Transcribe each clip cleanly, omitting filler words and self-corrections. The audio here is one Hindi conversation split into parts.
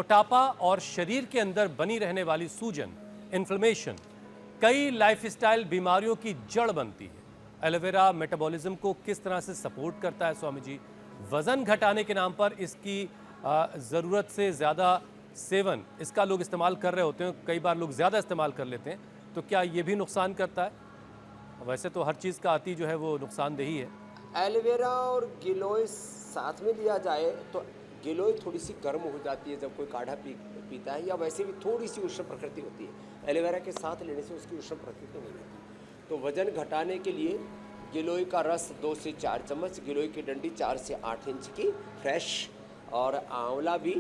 मोटापा और शरीर के अंदर बनी रहने वाली सूजन, इन्फ्लेमेशन, कई लाइफस्टाइल बीमारियों की जड़ बनती है। एलोवेरा मेटाबॉलिज्म को किस तरह से सपोर्ट करता है स्वामी जी? वजन घटाने के नाम पर इसकी ज़रूरत से ज़्यादा सेवन इसका लोग इस्तेमाल कर रहे होते हैं, कई बार लोग ज़्यादा इस्तेमाल कर लेते हैं, तो क्या ये भी नुकसान करता है? वैसे तो हर चीज़ का अति जो है वो नुकसानदेही है। एलोवेरा और गिलोय साथ में लिया जाए तो गिलोय थोड़ी सी गर्म हो जाती है जब कोई काढ़ा पीता है, या वैसे भी थोड़ी सी उष्ण प्रकृति होती है। एलोवेरा के साथ लेने से उसकी उष्ण प्रकृति नहीं होती। तो वजन घटाने के लिए गिलोय का रस 2 से 4 चम्मच, गिलोय की डंडी 4 से 8 इंच की फ्रेश, और आंवला भी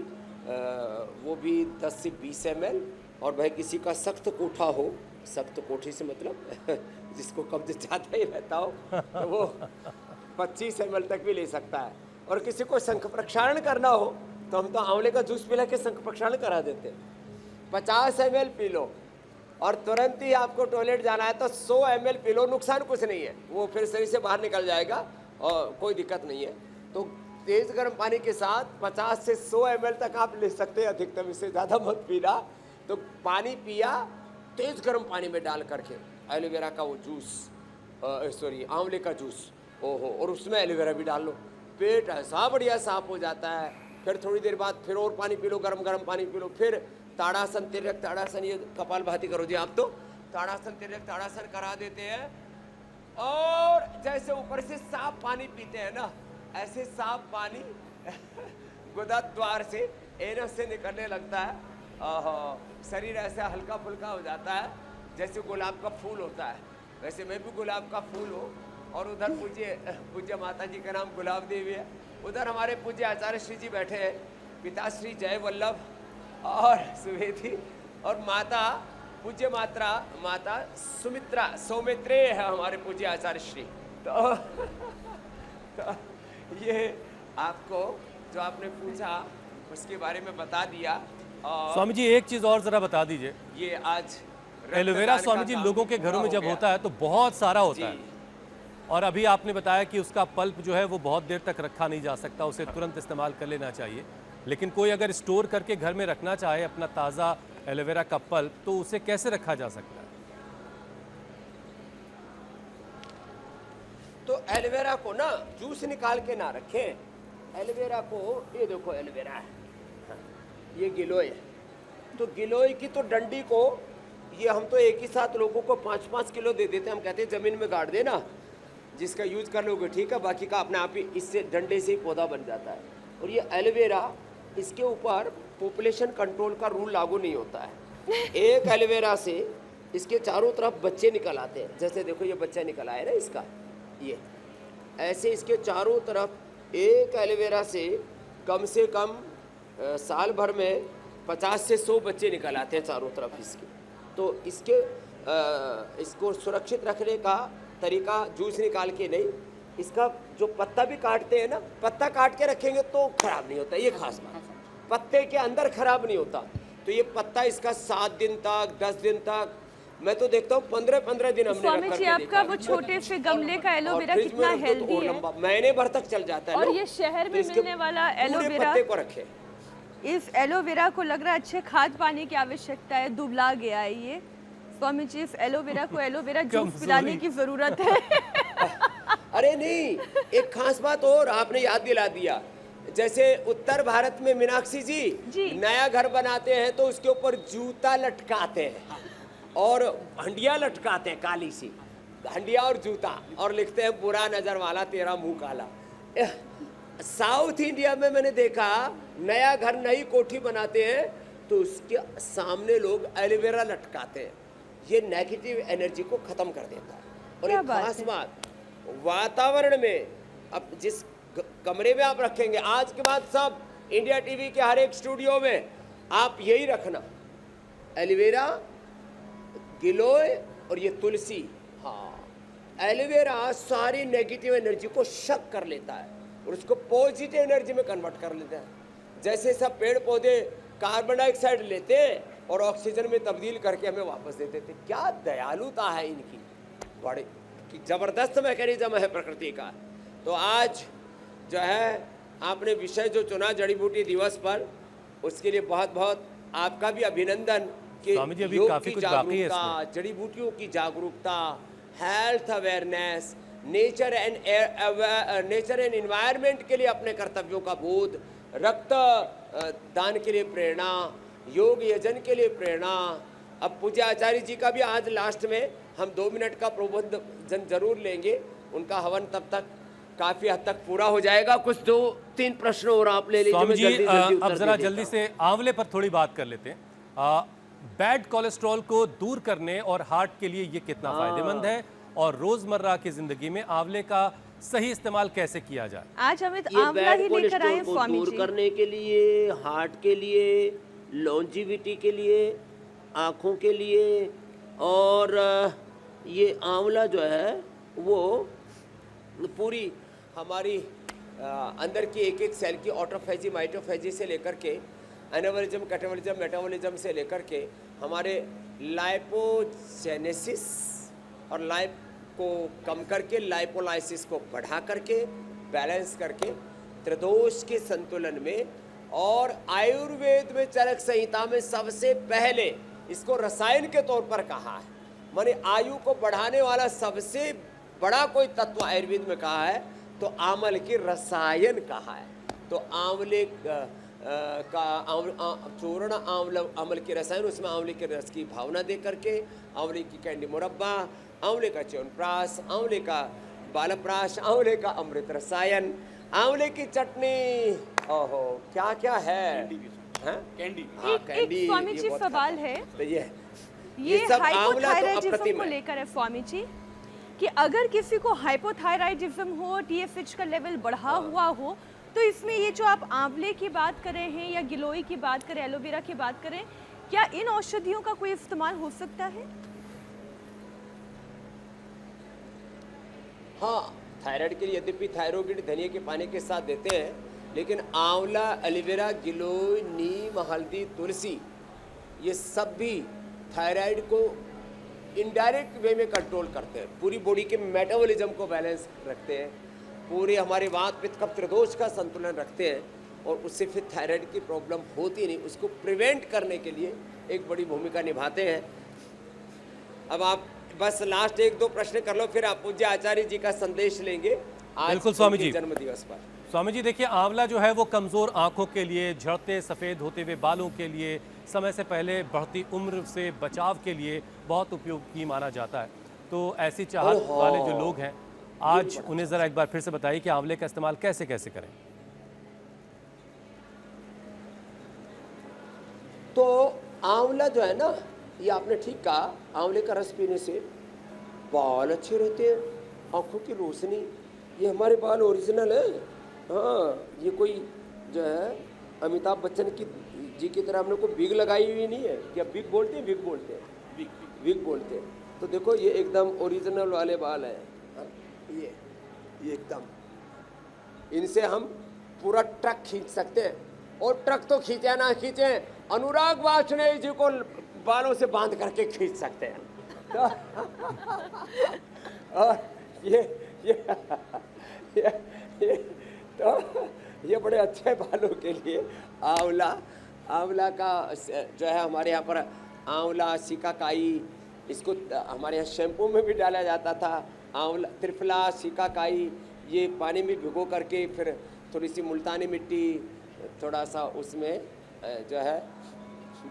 वो भी 10 से 20 ml। और भाई किसी का सख्त कोठा हो, सख्त कोठी से मतलब जिसको कब्ज ज़्यादा ही रहता हो तो वो 25 ml तक भी ले सकता है। और किसी को शंख प्रक्षालन करना हो तो हम तो आंवले का जूस पिला के शंख प्रक्षालन करा देते हैं। 50 ml पी लो, और तुरंत ही आपको टॉयलेट जाना है तो 100 ml पी लो, नुकसान कुछ नहीं है, वो फिर शरीर से बाहर निकल जाएगा और कोई दिक्कत नहीं है। तो तेज़ गर्म पानी के साथ 50 से 100 ml तक आप ले सकते हैं अधिकतम, इससे ज़्यादा मत पीना। तो पानी पिया तेज़ गर्म पानी में डाल करके एलोवेरा का वो जूस, सॉरी आंवले का जूस, ओहो, और उसमें एलोवेरा भी डाल लो, पेट ऐसा बढ़िया साफ हो जाता है। फिर थोड़ी देर बाद फिर और पानी पी लो, गरम गरम पानी पी लो। फिर ताड़ासन, तिर्यक ताड़ासन, ये कपालभाति करो जी आप तो, ताड़ासन तिर्यक ताड़ासन करा देते हैं। और जैसे ऊपर से साफ पानी पीते हैं ना, ऐसे साफ पानी गुदा द्वार से, एनस से निकलने लगता है। शरीर ऐसा हल्का फुल्का हो जाता है जैसे गुलाब का फूल होता है, वैसे मैं भी गुलाब का फूल हूँ। और उधर पूज्य माता जी का नाम गुलाब देवी है, उधर हमारे पूज्य आचार्य श्री जी बैठे हैं, पिताश्री जय वल्लभ और सुवेदी, और माता पूज्य माता सुमित्रा सौमित्रे है हमारे पूज्य आचार्य श्री। तो ये आपको जो आपने पूछा उसके बारे में बता दिया। स्वामी जी एक चीज़ और ज़रा बता दीजिए, ये आज एलोवेरा स्वामी जी लोगों के घरों में जब होता है तो बहुत सारा होता है, और अभी आपने बताया कि उसका पल्प जो है वो बहुत देर तक रखा नहीं जा सकता, उसे तुरंत इस्तेमाल कर लेना चाहिए। लेकिन कोई अगर स्टोर करके घर में रखना चाहे अपना ताज़ा एलोवेरा का पल्प, तो उसे कैसे रखा जा सकता है? तो एलोवेरा को ना जूस निकाल के ना रखें, एलोवेरा को, ये देखो एलोवेरा है, ये गिलोय है, तो गिलोय की तो डंडी को, ये हम तो एक ही साथ लोगों को 5-5 किलो दे देते हैं। हम कहते हैं ज़मीन में गाड़ देना, जिसका यूज कर लोगे ठीक है, बाकी का अपने आप ही इससे डंडे से ही पौधा बन जाता है। और ये एलोवेरा, इसके ऊपर पॉपुलेशन कंट्रोल का रूल लागू नहीं होता है। एक एलोवेरा से इसके चारों तरफ बच्चे निकल आते हैं, जैसे देखो ये बच्चा निकल आया ना इसका, ये ऐसे इसके चारों तरफ एक एलोवेरा से कम साल भर में 50 से 100 बच्चे निकल आते हैं चारों तरफ इसके। तो इसको सुरक्षित रखने का तरीका जूस निकाल के नहीं, इसका जो पत्ता भी काटते हैं ना, पत्ता काट के रखेंगे तो खराब नहीं होता, ये खास बात, पत्ते के अंदर खराब नहीं होता। तो ये पत्ता इसका 7 दिन तक, 10 दिन तक, मैं तो देखता हूँ 15-15 दिन हमने स्वामी जी आपका वो छोटे से गमले का एलोवेरा कितना हेल्दी है, महीने भर तक चल जाता है। और ये शहर में मिलने वाला एलोवेरा, पत्ते को रखे, इस एलोवेरा को लग रहा है अच्छे खाद पानी की आवश्यकता है, दुबला गया है ये। स्वामी जी इस एलोवेरा को एलोवेरा जूस पिलाने की जरूरत है। अरे नहीं, एक खास बात और आपने याद दिला दिया, जैसे उत्तर भारत में मीनाक्षी जी नया घर बनाते हैं तो उसके ऊपर जूता लटकाते हैं और हंडिया लटकाते हैं, काली सी हंडिया और जूता, और लिखते हैं बुरा नजर वाला तेरा मुंह काला। साउथ इंडिया में मैंने देखा नया घर, नई कोठी बनाते हैं तो उसके सामने लोग एलोवेरा लटकाते हैं, ये नेगेटिव एनर्जी को खत्म कर देता है। और एक खास बात, वातावरण में अब जिस कमरे में आप रखेंगे, आज के बाद सब इंडिया टीवी के हर एक स्टूडियो में आप यही रखना, एलोवेरा, गिलोय और ये तुलसी। हाँ, एलोवेरा सारी नेगेटिव एनर्जी को शक कर लेता है और उसको पॉजिटिव एनर्जी में कन्वर्ट कर लेता है। जैसे सब पेड़ पौधे कार्बन डाइऑक्साइड लेते और ऑक्सीजन में तब्दील करके हमें वापस देते थे। क्या दयालुता है इनकी, बड़े जबरदस्त मैकेनिज्म है प्रकृति का। तो आज जो है आपने विषय जो चुना जड़ी बूटी दिवस पर, उसके लिए बहुत बहुत आपका भी अभिनंदन कि स्वामी जी, अभी योग काफी की कुछ बाकी है जागरूकता, जड़ी बूटियों की जागरूकता, health awareness, nature and environment के लिए अपने कर्तव्यों का बोध, रक्त दान के लिए प्रेरणा, योग यजन के लिए प्रेरणा। अब पूज्य आचार्य जी का भी आज लास्ट में हम 2 मिनट का प्रबोधन जरूर लेंगे, उनका हवन तब तक काफी हद तक पूरा हो जाएगा। कुछ 2-3 प्रश्न और आप ले लीजिए, स्वामी मैं जी जल्दी जल्दी अब उत्तर जरा दे देता जल्दी हूं। से आंवले पर थोड़ी बात कर लेते हैं। बैड कोलेस्ट्रॉल को दूर करने और हार्ट के लिए ये कितना फायदेमंद है, और रोजमर्रा की जिंदगी में आंवले का सही इस्तेमाल कैसे किया जाए? आज हमें ये आंवला बैड ही लेकर आए कोलेस्ट्रॉल को स्वामी दूर जी। करने के लिए, हार्ट के लिए, लॉन्जिविटी के लिए, आँखों के लिए, और ये आंवला जो है वो पूरी हमारी अंदर की एक एक सेल की ऑटोफेजी, माइटोफेजी से लेकर के एनाबॉलिज्म, कैटाबॉलिज्म, मेटाबॉलिज्म से लेकर के हमारे लाइपोजेनेसिस और लाइप को कम करके लाइपोलाइसिस को बढ़ा करके बैलेंस करके त्रिदोष के संतुलन में, और आयुर्वेद में चरक संहिता में सबसे पहले इसको रसायन के तौर पर कहा है, माने आयु को बढ़ाने वाला सबसे बड़ा कोई तत्व आयुर्वेद में कहा है तो आंवल की रसायन कहा है। तो आंवले चूर्ण आंवल के रसायन, उसमें आंवले के रस की भावना दे करके, आंवले की कैंडी मुरब्बा, आंवले का च्यवनप्राश, आंवले का बालप्राश, आंवले का अमृत रसायन, आंवले की चटनी, ओहो क्या क्या है, कैंडी, हाँ एक स्वामी ये जी बहुत सवाल खाता है, तो ये सब आंवला तो हाइपोथायराइडिज्म अप्रतिम को है। लेकर है स्वामी जी, कि अगर किसी को हाइपोथायराइडिज्म हो, टीएसएच का लेवल बढ़ा हुआ हो, तो इसमें ये जो आप आंवले की बात कर रहे हैं या गिलोय की बात करें, एलोवेरा की बात करें, क्या इन औषधियों का कोई इस्तेमाल हो सकता है? हाँ, थायराइड के लिए यद्यपि थायरोगिड धनिया के पानी के साथ देते हैं, लेकिन आंवला, एलोवेरा, गिलोय, नीम, हल्दी, तुलसी, ये सब भी थायराइड को इनडायरेक्ट वे में कंट्रोल करते हैं, पूरी बॉडी के मेटाबॉलिज्म को बैलेंस रखते हैं, पूरे हमारे वात पित्त कफ त्रिदोष का संतुलन रखते हैं, और उससे फिर थायराइड की प्रॉब्लम होती नहीं, उसको प्रिवेंट करने के लिए एक बड़ी भूमिका निभाते हैं। अब आप बस लास्ट 1-2 प्रश्न कर लो, फिर आप पूज्य आचार्य जी का संदेश लेंगे आज बिल्कुल स्वामी उनके जी। जन्म दिवस पर। स्वामी जी देखिए, आंवला जो है वो कमज़ोर आंखों के लिए, झड़ते सफ़ेद होते हुए बालों के लिए, समय से पहले बढ़ती उम्र से बचाव के लिए बहुत उपयोगी माना जाता है। तो ऐसी चाहत वाले जो लोग हैं, आज उन्हें ज़रा एक बार फिर से बताइए कि आंवले का इस्तेमाल कैसे कैसे करें। तो आंवला जो है ना, ये आपने ठीक कहा, आंवले का रस पीने से बाल अच्छे रहते हैं, आंखों की रोशनी, ये हमारे बाल ओरिजिनल है। हाँ, ये कोई जो है अमिताभ बच्चन की जी की तरह हमने कोई विग लगाई हुई नहीं है। क्या विग बोलते हैं? विग बोलते हैं, विग बोलते हैं। तो देखो ये एकदम ओरिजिनल वाले बाल हैं। हाँ, ये एकदम, इनसे हम पूरा ट्रक खींच सकते हैं, और ट्रक तो खींचे ना खींचे, अनुराग वाजपेयी जी को बालों से बांध करके खींच सकते हैं। और ये बड़े अच्छे बालों के लिए आंवला का जो है हमारे यहाँ पर आंवला, सिकाकाई, इसको हमारे यहाँ शैम्पू में भी डाला जाता था। आंवला, त्रिफला, सिकाकाई, ये पानी में भिगो करके फिर थोड़ी सी मुल्तानी मिट्टी, थोड़ा सा उसमें जो है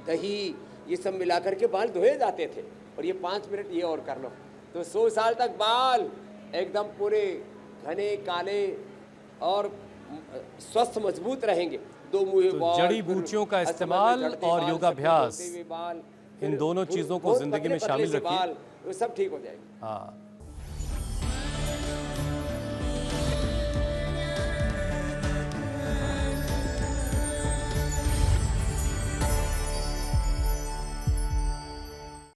दही, ये सब मिला करके बाल धोए जाते थे। और ये 5 मिनट ये और कर लो तो 100 साल तक बाल एकदम पूरे घने काले और स्वस्थ मजबूत रहेंगे। 2 मुँहे बाल, जड़ी बूटियों का इस्तेमाल और योगाभ्यास, इन दोनों चीज़ों को जिंदगी में शामिल रखिए, वो सब ठीक हो जाएगा। हाँ।